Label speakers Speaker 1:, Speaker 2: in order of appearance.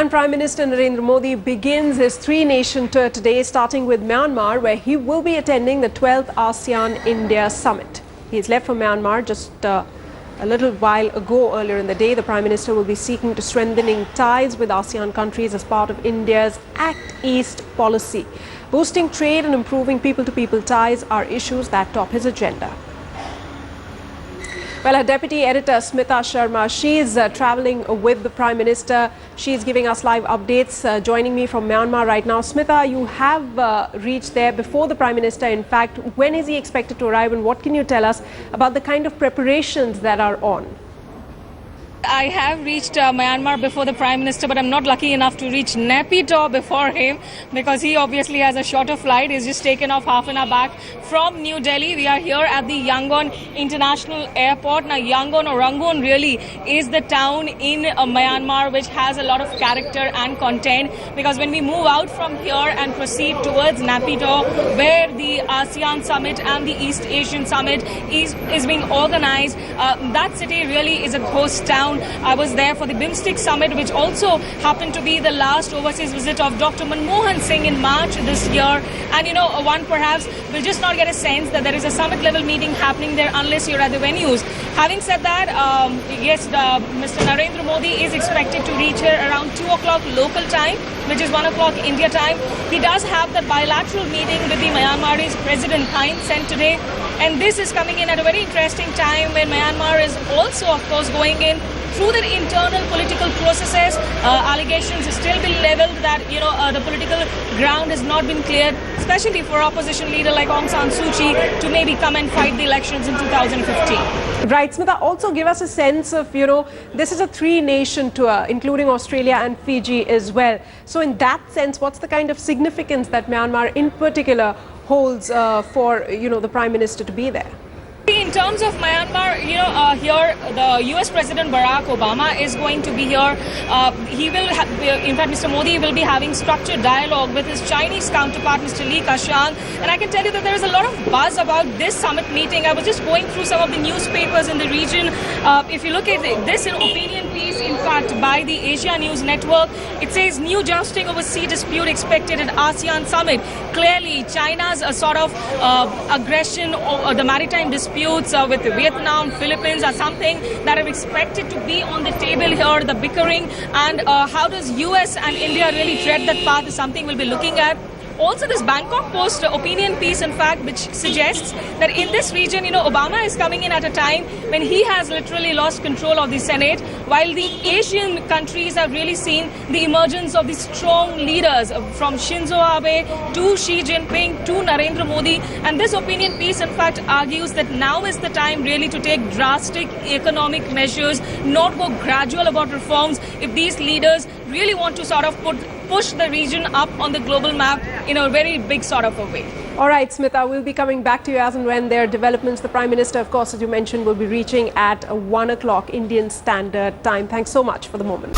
Speaker 1: ASEAN Prime Minister Narendra Modi begins his three-nation tour today, starting with Myanmar, where he will be attending the 12th ASEAN-India Summit. He's left for Myanmar just a little while ago. Earlier in the day, the Prime Minister will be seeking to strengthening ties with ASEAN countries as part of India's Act East policy. Boosting trade and improving people-to-people ties are issues that top his agenda. Well, our deputy editor, Smita Sharma, she is travelling with the Prime Minister. She is giving us live updates, joining me from Myanmar right now. Smita, you have reached there before the Prime Minister. In fact, when is he expected to arrive, and what can you tell us about the kind of preparations that are on?
Speaker 2: I have reached Myanmar before the Prime Minister, but I'm not lucky enough to reach Naypyidaw before him because he obviously has a shorter flight. He's just taken off half an hour back from New Delhi. We are here at the Yangon International Airport. Now, Yangon or Rangoon really is the town in Myanmar which has a lot of character and content, because when we move out from here and proceed towards Naypyidaw, where the ASEAN Summit and the East Asian Summit is being organized, that city really is a ghost town. I was there for the BIMSTEC Summit, which also happened to be the last overseas visit of Dr. Manmohan Singh in March this year. And, you know, one perhaps will just not get a sense that there is a summit-level meeting happening there unless you're at the venues. Having said that, yes, Mr. Narendra Modi is expected to reach here around 2 o'clock local time, which is 1 o'clock India time. He does have that bilateral meeting with the Myanmar's President Thein Sein today. And this is coming in at a very interesting time when Myanmar is also, of course, going in through the internal political processes. Allegations are still being leveled that, you know, the political ground has not been cleared, especially for opposition leader like Aung San Suu Kyi to maybe come and fight the elections in 2015.
Speaker 1: Right, Smita, also give us a sense of, you know, this is a three-nation tour, including Australia and Fiji as well. So in that sense, what's the kind of significance that Myanmar in particular holds for, you know, the Prime Minister to be there?
Speaker 2: In terms of Myanmar, you know, here the US President Barack Obama is going to be here. He will, in fact, Mr. Modi will be having structured dialogue with his Chinese counterpart, Mr. Li Keqiang. And I can tell you that there is a lot of buzz about this summit meeting. I was just going through some of the newspapers in the region. If you look at this opinion piece, in fact, by the Asia News Network, it says new jousting over sea dispute expected at ASEAN Summit. Clearly, China's sort of aggression or the maritime dispute with Vietnam, Philippines are something that are expected to be on the table here. The bickering and how does US and India really tread that path is something we'll be looking at. Also, this Bangkok Post opinion piece, in fact, which suggests that in this region, you know, Obama is coming in at a time when he has literally lost control of the Senate, while the Asian countries have really seen the emergence of the strong leaders from Shinzo Abe to Xi Jinping to Narendra Modi. And this opinion piece, in fact, argues that now is the time really to take drastic economic measures, not go gradual about reforms, if these leaders really want to sort of push the region up on the global map in a very big sort of a way.
Speaker 1: All right, Smita, we'll be coming back to you as and when there are developments. The Prime Minister, of course, as you mentioned, will be reaching at 1 o'clock Indian Standard Time. Thanks so much for the moment.